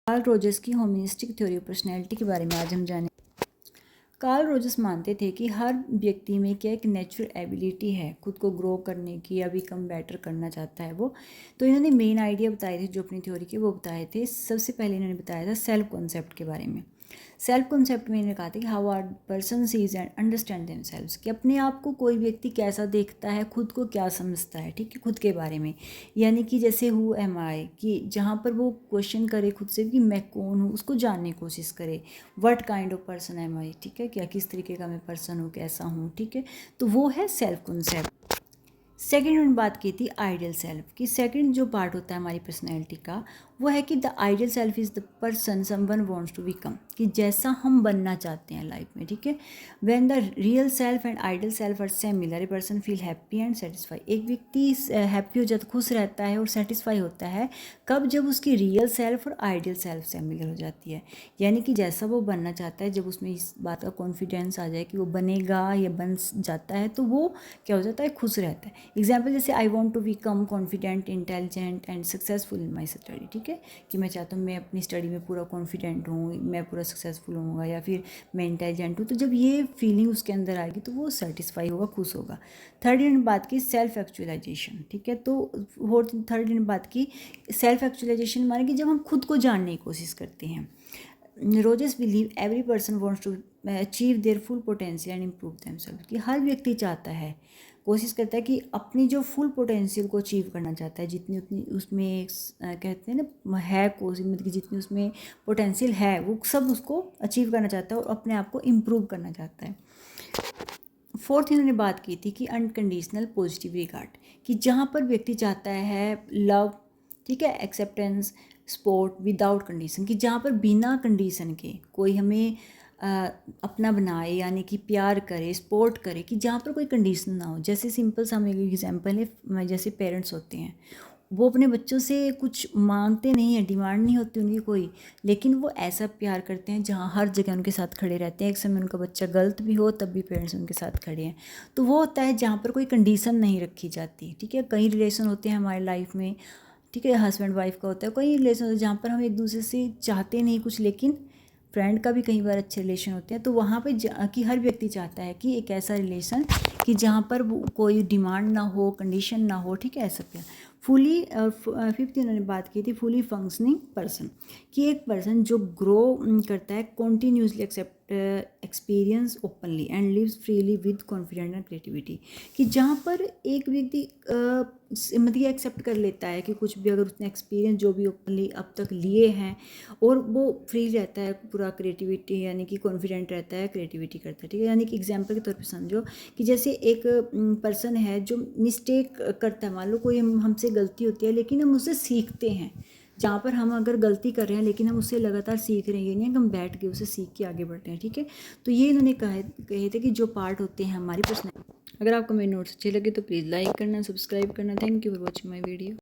Carl Rogers की होमिनिस्टिक theory of personality के बारे में आज हम जानें। कार्ल रोजर्स मानते थे कि हर व्यक्ति में क्या एक नेचुरल एबिलिटी है खुद को ग्रो करने की या बिकम बेटर करना चाहता है वो। तो इन्होंने मेन आइडिया बताए थे जो अपनी थ्योरी के वो बताए थे। सबसे पहले इन्होंने बताया था सेल्फ कॉन्सेप्ट के बारे में। सेल्फ कॉन्सेप्ट में इन्होंने कहा था कि how are person sees and understand themselves, कि अपने आप को कोई व्यक्ति कैसा देखता है, खुद को क्या समझता है, ठीक है, खुद के बारे में। यानी कि जैसे हु एम आई, कि जहाँ पर वो क्वेश्चन करे खुद से कि मैं कौन हूँ, उसको जानने की कोशिश करे। What kind of person am I, ठीक है, क्या किस तरीके का मैं पर्सन हूँ, कैसा हूँ, ठीक है। तो वो है सेल्फ कॉन्सेप्ट। सेकेंड हमने बात की थी आइडियल सेल्फ की। सेकेंड जो पार्ट होता है हमारी पर्सनैलिटी का वो है कि the ideal self is the person someone wants to become, कि जैसा हम बनना चाहते हैं लाइफ में, ठीक है। When the real self and ideal self are similar, a person feel happy and satisfy. एक व्यक्ति हैप्पी हो जाता, खुश रहता है और सेटिस्फाई होता है कब, जब उसकी रियल सेल्फ और आइडियल सेल्फ सिमिलर हो जाती है। यानी कि जैसा वो बनना चाहता है, जब उसमें इस बात का कॉन्फिडेंस आ जाए कि वो बनेगा या बन जाता है, तो वो क्या हो जाता है, खुश रहता है। एग्जाम्पल जैसे I want to become confident, intelligent and successful in my study, ठीक है, कि मैं चाहता हूँ मैं अपनी स्टडी में पूरा कॉन्फिडेंट हूँ, मैं पूरा सक्सेसफुल होऊंगा, या फिर मैं इंटेलिजेंट हूँ। तो जब ये फीलिंग उसके अंदर आएगी तो वो सेटिस्फाई होगा, खुश होगा। थर्ड इन बात की सेल्फ एक्चुअलाइजेशन, ठीक है। तो थर्ड इन बात की सेल्फ एक्चुअलाइजेशन माने कि जब हम खुद को जानने की कोशिश करते हैं। Rogers believe every person wants to achieve their full potential and improve themself, कि हर व्यक्ति चाहता है, कोशिश करता है कि अपनी जो फुल पोटेंशियल को अचीव करना चाहता है, जितनी उतनी उसमें कहते हैं ना है कोशिश, मतलब कि जितनी उसमें पोटेंशियल है वो सब उसको अचीव करना चाहता है और अपने आप को इम्प्रूव करना चाहता है। फोर्थ इन्होंने बात की थी कि अनकंडीशनल पॉजिटिव रिगार्ड, कि जहाँ पर व्यक्ति चाहता है लव, ठीक है, एक्सेप्टेंस, सपोर्ट विदाउट कंडीशन, कि जहाँ पर बिना कंडीशन के कोई हमें अपना बनाए, यानी कि प्यार करे, सपोर्ट करे, कि जहाँ पर कोई कंडीशन ना हो। जैसे सिंपल सा हम एक एग्जांपल है, जैसे पेरेंट्स होते हैं वो अपने बच्चों से कुछ मांगते नहीं हैं, डिमांड नहीं होती उनकी कोई, लेकिन वो ऐसा प्यार करते हैं जहाँ हर जगह उनके साथ खड़े रहते हैं। एक समय उनका बच्चा गलत भी हो तब भी पेरेंट्स उनके साथ खड़े हैं। तो वो होता है जहाँ पर कोई कंडीशन नहीं रखी जाती, ठीक है। कई रिलेशन होते हैं हमारी लाइफ में, ठीक है, हस्बैंड वाइफ का होता है, कई रिलेशन होते हैं जहाँ पर हम एक दूसरे से चाहते नहीं कुछ, लेकिन फ्रेंड का भी कई बार अच्छे रिलेशन होते हैं। तो वहाँ पे कि हर व्यक्ति चाहता है कि एक ऐसा रिलेशन कि जहाँ पर कोई डिमांड ना हो, कंडीशन ना हो, ठीक है, ऐसा प्यार। फुली फिफ्थ इन्होंने बात की थी फुली फंक्शनिंग पर्सन, कि एक पर्सन जो ग्रो करता है continuously accept experience openly and lives freely with confidence and creativity, कि जहाँ पर एक व्यक्ति मतलब एक्सेप्ट कर लेता है कि कुछ भी अगर उसने एक्सपीरियंस जो भी ओपनली अब तक लिए हैं, और वो फ्री रहता है पूरा, क्रिएटिविटी यानी कि कॉन्फिडेंट रहता है, क्रिएटिविटी करता है, ठीक है। यानी कि एग्जांपल के तौर पे समझो कि जैसे एक पर्सन है जो मिस्टेक करता है, मान लो कोई हमसे गलती होती है लेकिन हम उससे सीखते हैं। जहाँ पर हम अगर गलती कर रहे हैं लेकिन हम उससे लगातार सीख रहे हैं, ये नहीं है कि हम बैठ के उसे सीख के आगे बढ़ते हैं, ठीक है। तो ये इन्होंने कहे थे कि जो पार्ट होते हैं हमारी पर्सनैलिटी। अगर आपको मेरे नोट्स अच्छे लगे तो प्लीज़ लाइक करना, सब्सक्राइब करना। Thank you for watching my video.